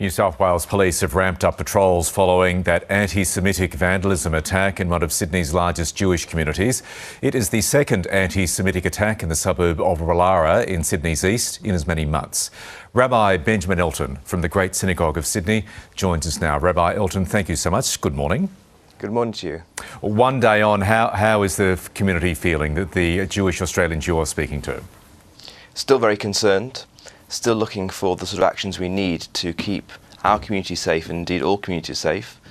New South Wales Police have ramped up patrols following that anti-Semitic vandalism attack in one of Sydney's largest Jewish communities. It is the second anti-Semitic attack in the suburb of Woollahra in Sydney's east in as many months. Rabbi Benjamin Elton from the Great Synagogue of Sydney joins us now. Rabbi Elton, thank you so much. Good morning. Good morning to you. One day on, how is the community feeling, that the Jewish Australians you are speaking to? Still very concerned, still looking for the sort of actions we need to keep our community safe and indeed all communities safe.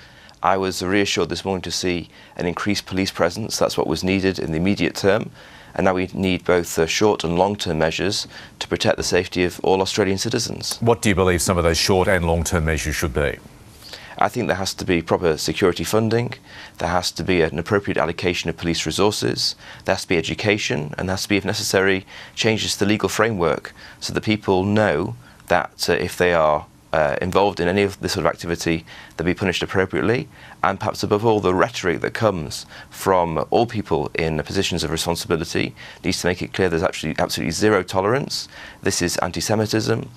I was reassured this morning to see an increased police presence. That's what was needed in the immediate term. And now we need both short and long-term measures to protect the safety of all Australian citizens. What do you believe some of those short and long-term measures should be? I think there has to be proper security funding, there has to be an appropriate allocation of police resources, there has to be education, and there has to be, if necessary, changes to the legal framework so that people know that if they are involved in any of this sort of activity, they'll be punished appropriately. And perhaps above all, the rhetoric that comes from all people in positions of responsibility needs to make it clear there's actually absolutely zero tolerance. This is anti-Semitism,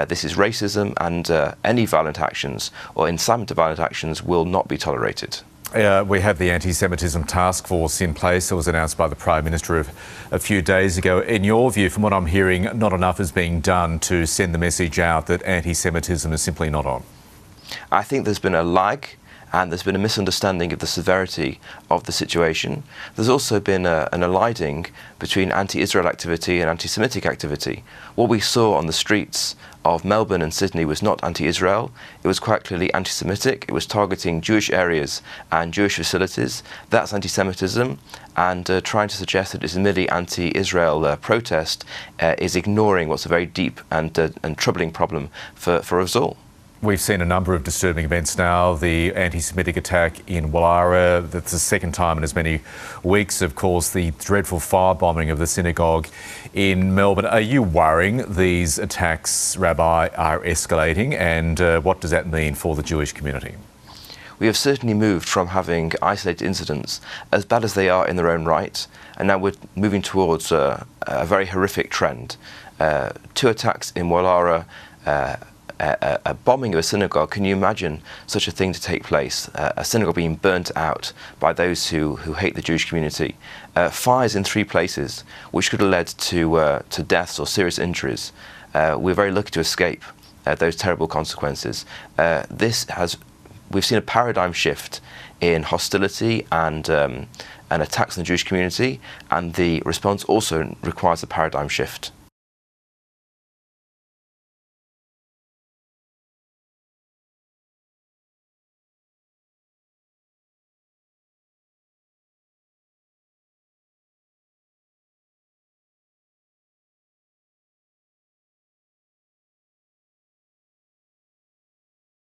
this is racism, and any violent actions or incitement to violent actions will not be tolerated. We have the anti-Semitism task force in place. It was announced by the Prime Minister a few days ago. In your view, from what I'm hearing, not enough is being done to send the message out that anti-Semitism is simply not on. I think there's been a lag and there's been a misunderstanding of the severity of the situation. There's also been an eliding between anti-Israel activity and anti-Semitic activity. What we saw on the streets of Melbourne and Sydney was not anti-Israel, it was quite clearly anti-Semitic. It was targeting Jewish areas and Jewish facilities. That's anti-Semitism, and trying to suggest that it's a merely anti-Israel protest is ignoring what's a very deep and troubling problem for us all. We've seen a number of disturbing events now. The anti-Semitic attack in Woollahra, that's the second time in as many weeks. Of course, the dreadful firebombing of the synagogue in Melbourne. Are you worrying these attacks, Rabbi, are escalating? And what does that mean for the Jewish community? We have certainly moved from having isolated incidents, as bad as they are in their own right, and now we're moving towards a very horrific trend. 2 attacks in Woollahra, a bombing of a synagogue. Can you imagine such a thing to take place? A synagogue being burnt out by those who hate the Jewish community. Fires in 3 places, which could have led to deaths or serious injuries. We're very lucky to escape those terrible consequences. We've seen a paradigm shift in hostility and attacks on the Jewish community, and the response also requires a paradigm shift.